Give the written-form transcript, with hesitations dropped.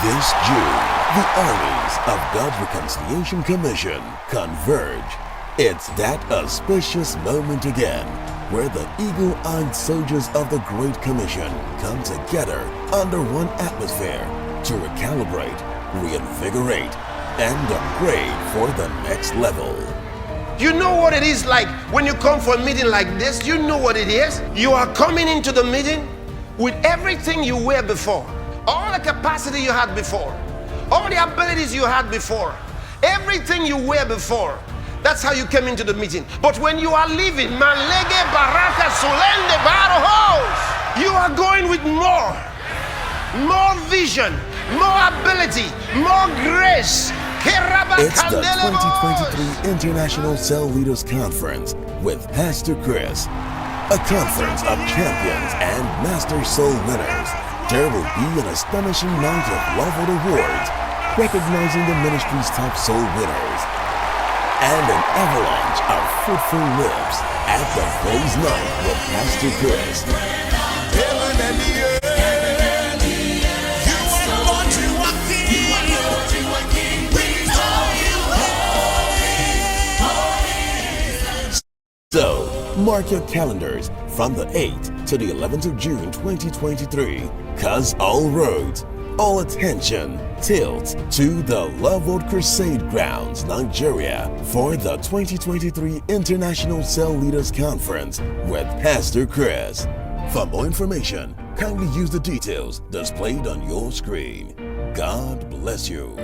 This June, the armies of God's Reconciliation Commission converge. It's that auspicious moment again, where the eagle-eyed soldiers of the Great Commission come together under one atmosphere to recalibrate, reinvigorate, and upgrade for the next level. You know what it is like when you come for a meeting like this? You know what it is? You are coming into the meeting with everything you were before, all the capacity you had before, all the abilities you had before, everything you were before. That's how you came into the meeting. But when you are leaving, Malege Baraka Sulende Barahos, you are going with more vision, more ability, more grace. It's the 2023 International Cell Leaders Conference with Pastor Chris, a conference of champions and master soul winners. There will be an astonishing night of love awards, recognizing the ministry's top soul winners, and an avalanche of fruitful lives at the Praise Night with Pastor Chris. So, mark your calendars from the 8th to the 11th of June 2023, cause all roads, all attention tilts to the Love World Crusade Grounds, Nigeria for the 2023 International Cell Leaders Conference with Pastor Chris. For more information, kindly use the details displayed on your screen. God bless you.